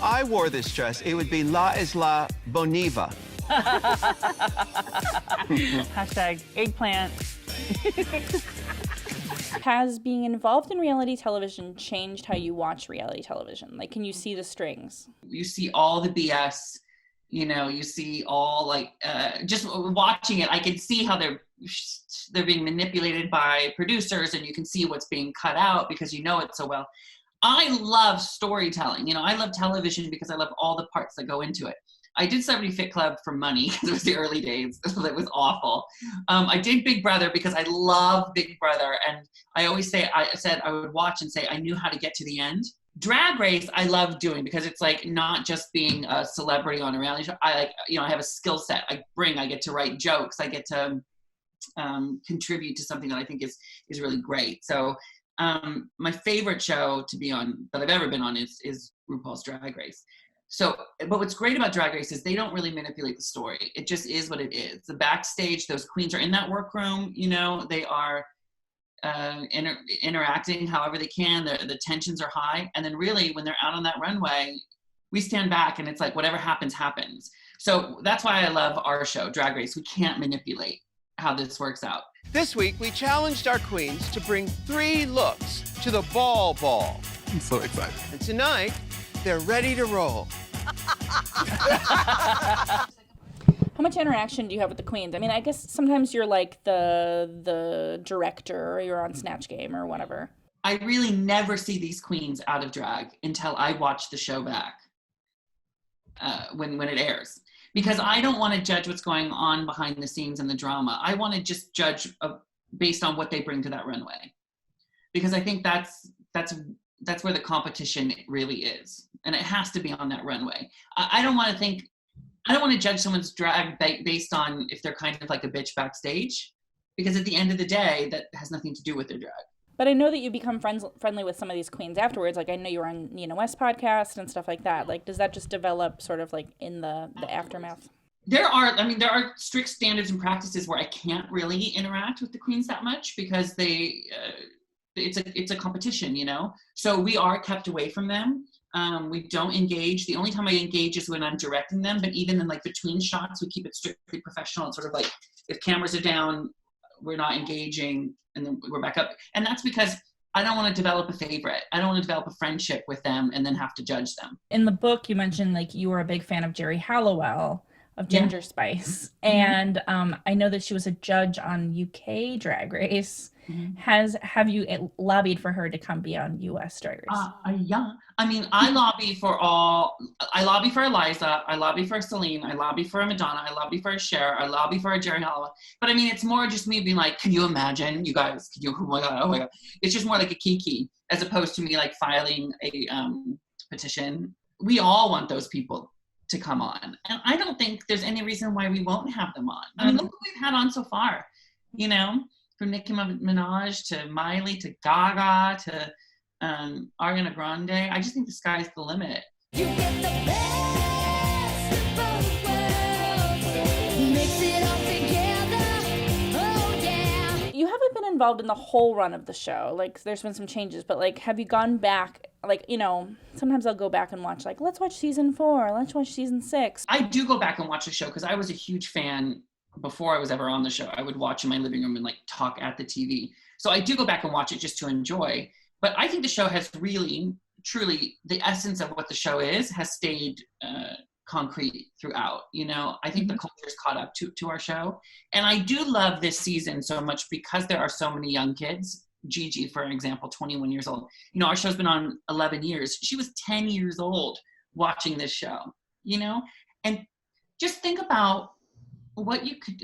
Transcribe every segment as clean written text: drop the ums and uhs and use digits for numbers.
I wore this dress, it would be La Isla Boniva. Hashtag eggplant. Has being involved in reality television changed how you watch reality television? Like, can you see the strings? You see all the BS, you know, you see all like, just watching it, I can see how they're being manipulated by producers, and you can see what's being cut out because you know it so well. I love storytelling. You know, I love television because I love all the parts that go into it. I did Celebrity Fit Club for money because it was the early days. It was awful. I did Big Brother because I love Big Brother. And I always say, I said I would watch and say I knew how to get to the end. Drag Race, I love doing because it's like not just being a celebrity on a reality show. I like, you know, I have a skill set I get to write jokes. I get to contribute to something that I think is really great. So my favorite show to be on that I've ever been on is RuPaul's Drag Race. So, but what's great about Drag Race is they don't really manipulate the story. It just is what it is. The backstage, those queens are in that workroom, you know, they are interacting however they can. The tensions are high. And then really when they're out on that runway, we stand back and it's like whatever happens, happens. So that's why I love our show, Drag Race. We can't manipulate how this works out. This week, we challenged our queens to bring 3 looks to the ball. I'm so excited. And tonight, they're ready to roll. How much interaction do you have with the queens? I mean, I guess sometimes you're like the director, or you're on Snatch Game or whatever. I really never see these queens out of drag until I watch the show back when it airs. Because I don't want to judge what's going on behind the scenes and the drama. I want to just judge based on what they bring to that runway. Because I think that's where the competition really is. And it has to be on that runway. I don't want to judge someone's drag based on if they're kind of like a bitch backstage. Because at the end of the day, that has nothing to do with their drag. But I know that you become friendly with some of these queens afterwards. Like, I know you were on Nina West's podcast and stuff like that. Like, does that just develop sort of like in the aftermath? There are strict standards and practices where I can't really interact with the queens that much because it's a competition, you know? So we are kept away from them. We don't engage. The only time I engage is when I'm directing them, but even in like between shots, we keep it strictly professional. It's sort of like if cameras are down, we're not engaging, and then we're back up. And that's because I don't want to develop a favorite. I don't want to develop a friendship with them and then have to judge them. In the book, you mentioned like you were a big fan of Jerry Halliwell of Ginger Spice. And I know that she was a judge on UK Drag Race. Have you lobbied for her to come be on US Drag Race? Yeah. I mean, I lobby for Eliza, I lobby for Celine, I lobby for a Madonna, I lobby for a Cher, I lobby for a Jerry Halliwell. But I mean, it's more just me being like, can you imagine, you guys, oh my God. It's just more like a kiki, as opposed to me like filing a petition. We all want those people to come on. And I don't think there's any reason why we won't have them on. I mean, look what we've had on so far, you know? From Nicki Minaj to Miley to Gaga to Ariana Grande. I just think the sky's the limit. You get the best of both worlds. Mix it all together. Oh yeah. You haven't been involved in the whole run of the show. Like, there's been some changes, but like, have you gone back? Like, you know, sometimes I'll go back and watch, like, let's watch season 4, let's watch season 6. I do go back and watch the show because I was a huge fan before I was ever on the show. I would watch in my living room and like talk at the TV. So I do go back and watch it just to enjoy. But I think the show has really, truly, the essence of what the show is has stayed concrete throughout. You know, I think the culture's caught up to our show. And I do love this season so much because there are so many young kids. Gigi, for example, 21 years old. You know, our show's been on 11 years. She was 10 years old watching this show, you know? And just think about what you could,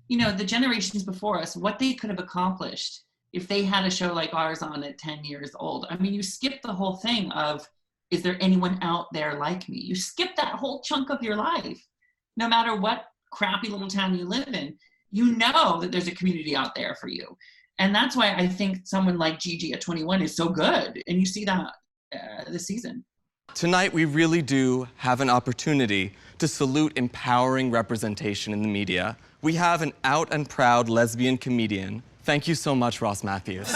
you know, the generations before us, what they could have accomplished if they had a show like ours on at 10 years old. I mean, you skip the whole thing of, is there anyone out there like me? You skip that whole chunk of your life. No matter what crappy little town you live in, you know that there's a community out there for you. And that's why I think someone like Gigi at 21 is so good. And you see that this season. Tonight, we really do have an opportunity to salute empowering representation in the media. We have an out and proud lesbian comedian. Thank you so much, Ross Mathews.